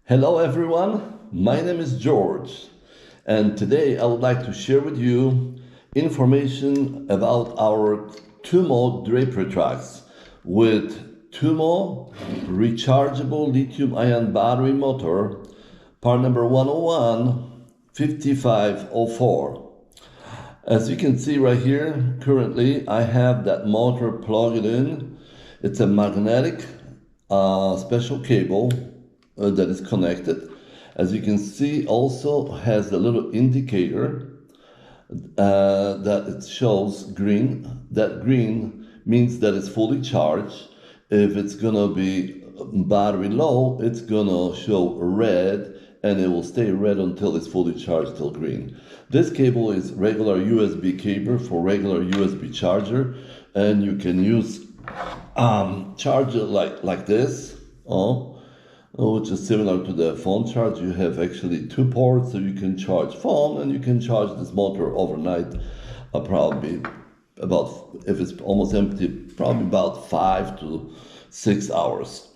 Hello everyone, my name is George, and today I would like to share with you information about our Tumo drapery tracks with Tumo rechargeable lithium-ion battery motor, part number 101 5504. As you can see right here, currently I have that motor plugged in. It's a magnetic special cable that is connected. As you can see, also has a little indicator that it shows green. That green means that it's fully charged. If it's gonna be battery low, it's gonna show red, and it will stay red until it's fully charged till green. This cable is regular USB cable for regular USB charger, and you can use charge it like this, which is similar to the phone charge. You have actually two ports, so you can charge phone and you can charge this motor overnight. Probably about, if it's almost empty, probably about 5 to 6 hours.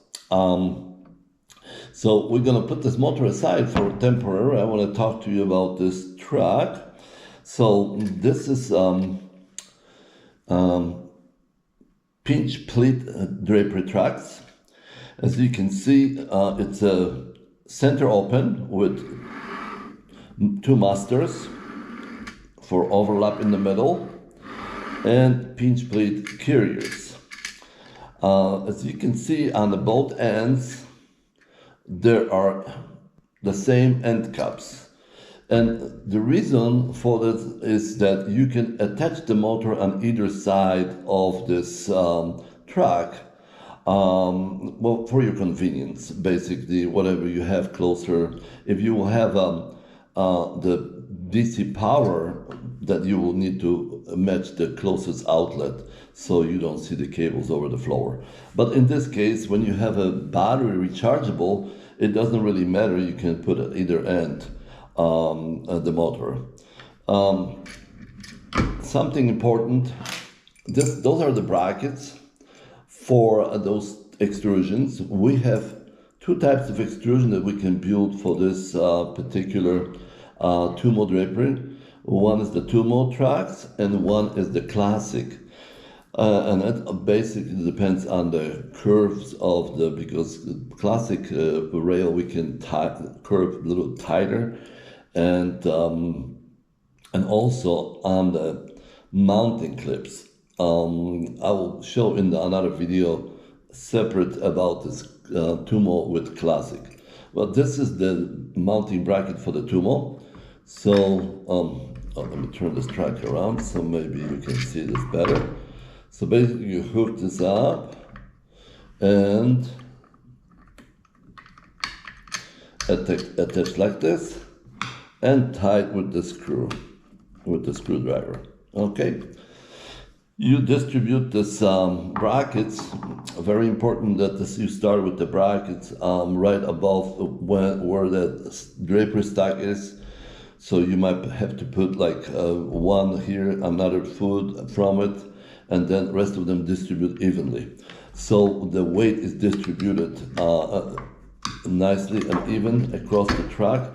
So we're gonna put this motor aside for temporary. I want to talk to you about this track. So this is pinch pleat drapery tracks. As you can see, it's a center open with two masters for overlap in the middle and pinch pleat carriers. As you can see on the both ends, there are the same end caps. And the reason for this is that you can attach the motor on either side of this track, well, for your convenience, basically, whatever you have closer. If you have the DC power, that you will need to match the closest outlet so you don't see the cables over the floor. But in this case, when you have a battery rechargeable, it doesn't really matter. You can put at either end the motor. Something important, those are the brackets for those extrusions. We have two types of extrusion that we can build for this particular Tumo drapery. One is the Tumo tracks and one is the classic. And it basically depends on the curves of because the classic rail we can curve a little tighter, and also on the mounting clips. I will show in another video separate about this Tumo with classic. Well, this is the mounting bracket for the Tumo. So let me turn this track around so maybe you can see this better. So basically you hook this up and attach like this and tight with the screw, with the screwdriver. Okay. You distribute this brackets. Very important that you start with the brackets right above where the drapery stack is. So you might have to put like one here, another foot from it, and then the rest of them distribute evenly. So the weight is distributed nicely and even across the track,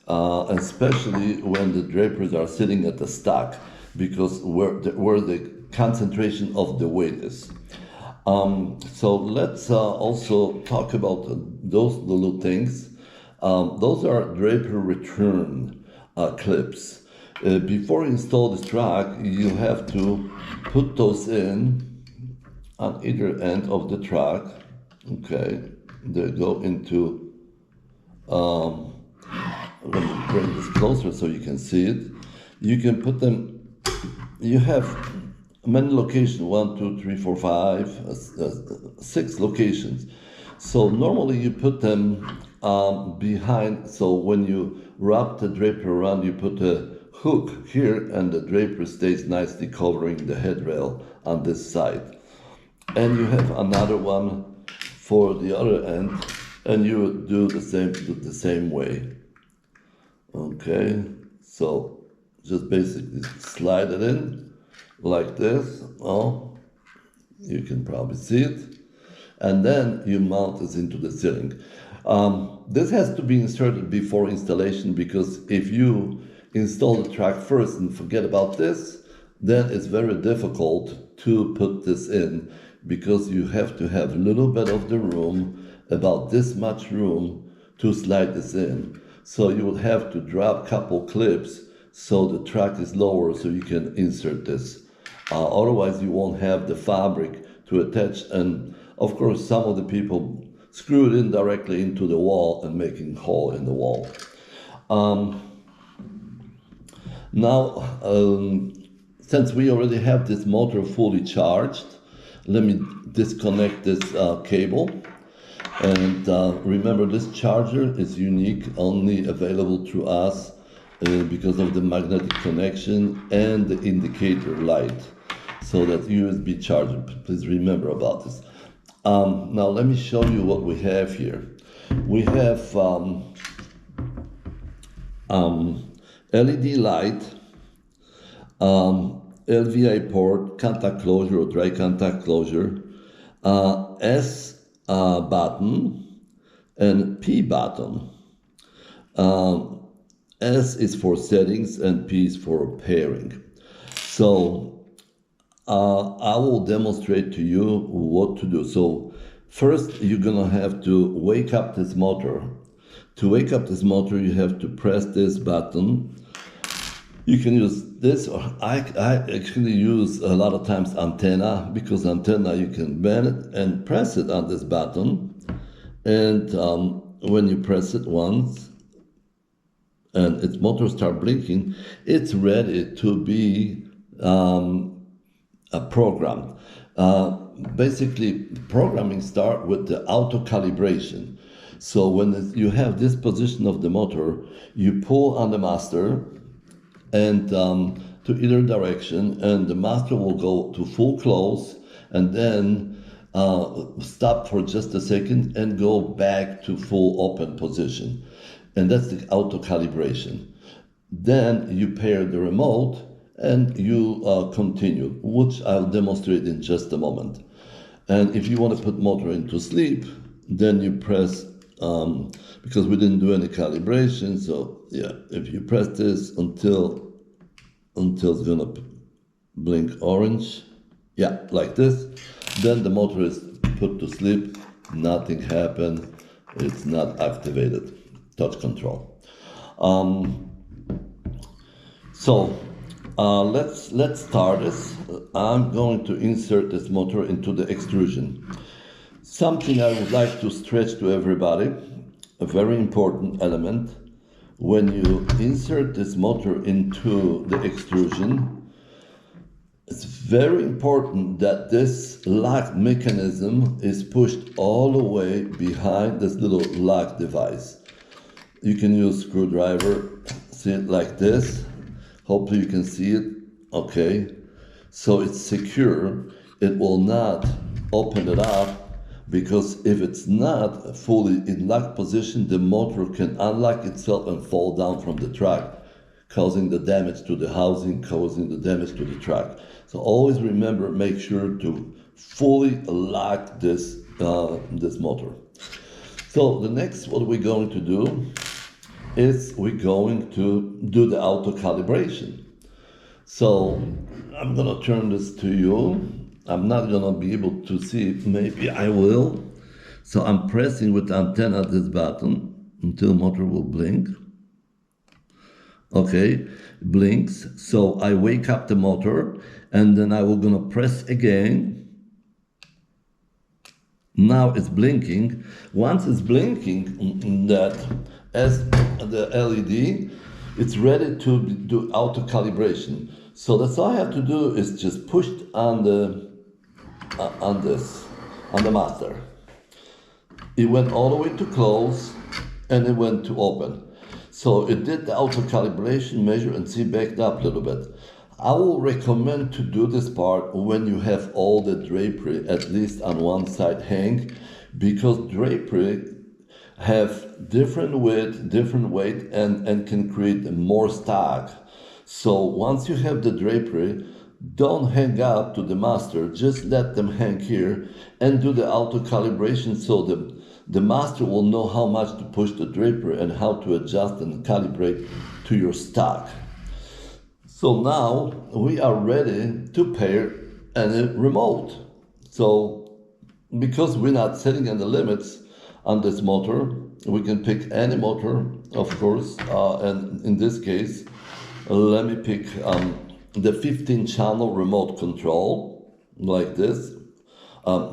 especially when the draperies are sitting at the stack, because where the concentration of the weight is. So let's also talk about those little things. Those are drapery return clips. Before you install this track, you have to put those in on either end of the track. Okay, they go into, let me bring this closer so you can see it. You can put them, you have many locations, 1, 2, 3, 4, 5, 6 locations. So normally you put them behind, so when you wrap the drapery around, you put a hook here and the drapery stays nicely covering the headrail on this side. And you have another one for the other end, and you do the same way. Okay, so just basically slide it in like this. Oh, you can probably see it. And then you mount this into the ceiling. this has to be inserted before installation, because if you install the track first and forget about this, then it's very difficult to put this in, because you have to have a little bit of the room, about this much room, to slide this in. So you will have to drop a couple clips so the track is lower so you can insert this. Otherwise you won't have the fabric to attach, and of course some of the people screw it in directly into the wall and making a hole in the wall. Since we already have this motor fully charged, let me disconnect this cable. And remember, this charger is unique, only available to us because of the magnetic connection and the indicator light. So that USB charger, please remember about this. Now let me show you what we have here. We have LED light, LVI port, contact closure or dry contact closure, S button, and P button. S is for settings and P is for pairing. So I will demonstrate to you what to do. So first you're gonna have to wake up this motor. To wake up this motor, you have to press this button. You can use this, or I actually use a lot of times antenna, because antenna you can bend it and press it on this button, and when you press it once and its motor start blinking, it's ready to be programmed. Basically, programming start with the auto calibration. So when you have this position of the motor, you pull on the master and to either direction, and the master will go to full close, and then stop for just a second and go back to full open position. And that's the auto calibration. Then you pair the remote and you continue, which I'll demonstrate in just a moment. And if you want to put motor into sleep, then you press, because we didn't do any calibration, so yeah, if you press this until it's gonna blink orange, yeah, like this, then the motor is put to sleep, nothing happened, it's not activated, touch control. Let's start this. I'm going to insert this motor into the extrusion. Something I would like to stretch to everybody, a very important element. When you insert this motor into the extrusion, it's very important that this lock mechanism is pushed all the way behind this little lock device. You can use screwdriver, see it like this. Hopefully you can see it, okay. So it's secure, it will not open it up, because if it's not fully in lock position, the motor can unlock itself and fall down from the track, causing the damage to the housing, causing the damage to the track. So always remember, make sure to fully lock this, this motor. So the next, what we're going to do is we're going to do the auto calibration. So I'm gonna turn this to you. I'm not gonna be able to see it, maybe I will. So I'm pressing with the antenna this button until motor will blink. Okay, blinks. So I wake up the motor, and then I will gonna press again. Now it's blinking. Once it's blinking, that as the LED, it's ready to do auto calibration. So that's all I have to do is just push on the master. It went all the way to close, and it went to open. So it did the auto calibration, measure, and see, backed up a little bit. I will recommend to do this part when you have all the drapery at least on one side hang, because drapery have different width, different weight, and can create more stack. So once you have the drapery, don't hang up to the master, just let them hang here and do the auto calibration, so the master will know how much to push the drapery and how to adjust and calibrate to your stock. So now we are ready to pair any remote. So because we're not setting any limits on this motor, we can pick any motor, of course, and in this case, let me pick the 15-channel remote control, like this.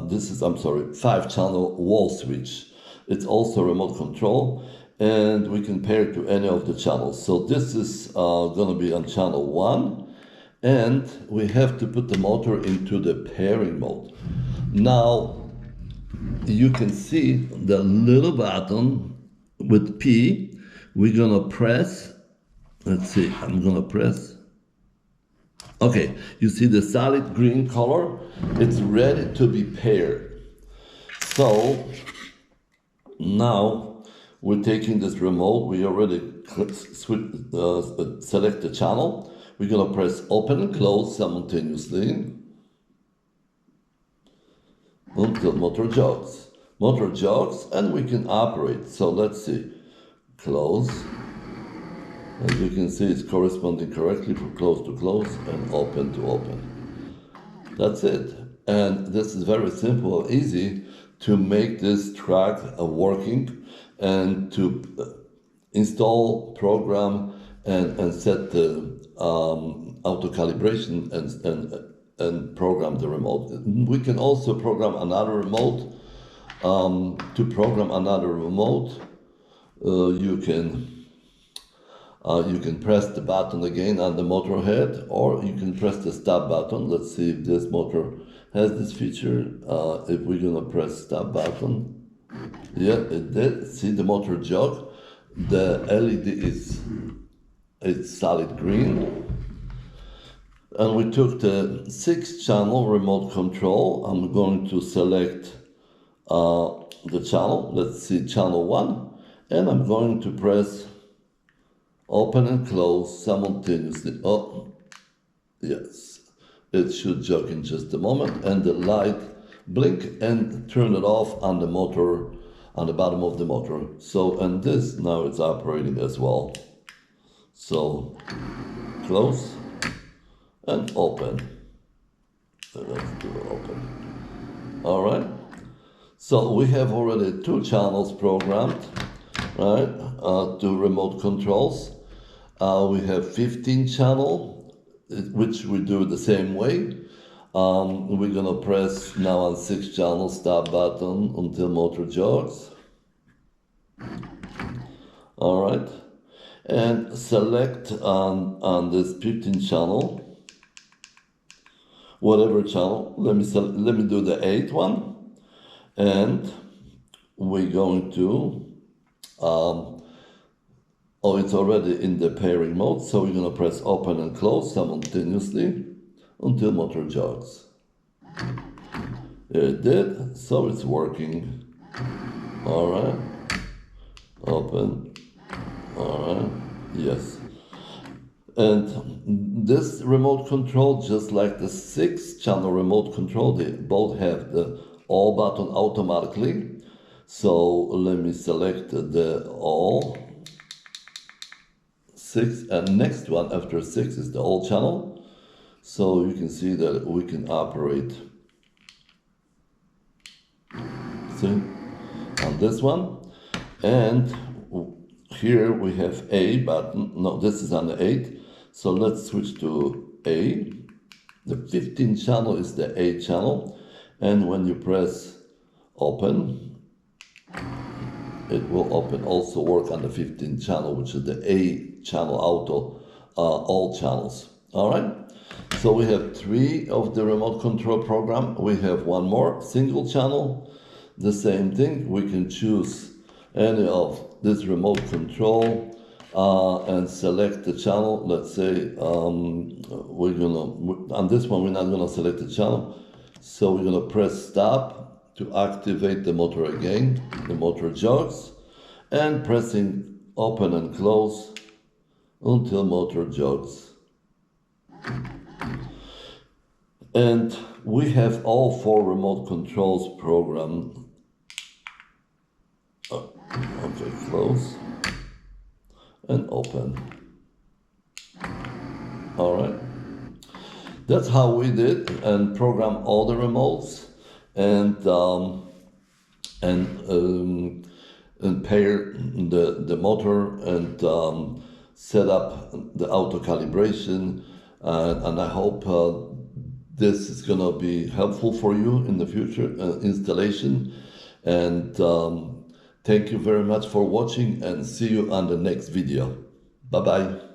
This is, 5-channel wall switch. It's also remote control, and we can pair it to any of the channels. So this is going to be on channel 1, and we have to put the motor into the pairing mode. Now, you can see the little button with P. We're going to press. Let's see, I'm going to press. Okay, you see the solid green color? It's ready to be paired. So now we're taking this remote. We already select the channel. We're going to press open and close simultaneously until motor jogs. Motor jogs, and we can operate. So let's see. Close. As you can see, it's corresponding correctly from close to close and open to open. That's it. And this is very simple and easy to make this track working and to install, program, and set the auto calibration and program the remote. We can also program another remote. To program another remote, you can press the button again on the motor head, or you can press the stop button. Let's see if this motor has this feature. If we're gonna press stop button, yeah, it did. See the motor jog. The LED it's solid green. And we took the 6-channel remote control. I'm going to select the channel. Let's see, channel 1, and I'm going to press open and close simultaneously. Oh, yes. It should jog in just a moment, and the light blink and turn it off on the motor, on the bottom of the motor. So, and this now it's operating as well. So, close and open. So let's do it open. All right. So we have already 2 channels programmed, right, to remote controls. We have 15 channel, which we do the same way. We're gonna press now on 6 channel stop button until motor jogs. All right, and select on this 15 channel, whatever channel. Let me do the 8th one, and we're going to. It's already in the pairing mode, so we're going to press open and close simultaneously until motor jogs. It did, so it's working. All right. Open. All right. Yes. And this remote control, just like the 6-channel remote control, they both have the all button automatically. So let me select the all. 6, and next one after 6 is the all channel. So you can see that we can operate, see, on this one. And here we have A button. No, this is on the 8. So let's switch to A. The 15 channel is the A channel. And when you press open, it will open, also work on the 15 channel, which is the A channel auto, all channels. All right. So we have 3 of the remote control program. We have 1 more single channel. The same thing. We can choose any of this remote control and select the channel. Let's say we're gonna, on this one, we're not gonna select the channel. So we're gonna press stop to activate the motor again. The motor jogs, and pressing open and close until motor jogs. And we have all 4 remote controls programmed Okay, close and open. All right. That's how we did and program all the remotes and and um, and pair the motor and set up the auto calibration. And I hope this is gonna be helpful for you in the future installation. And thank you very much for watching and see you on the next video. Bye bye.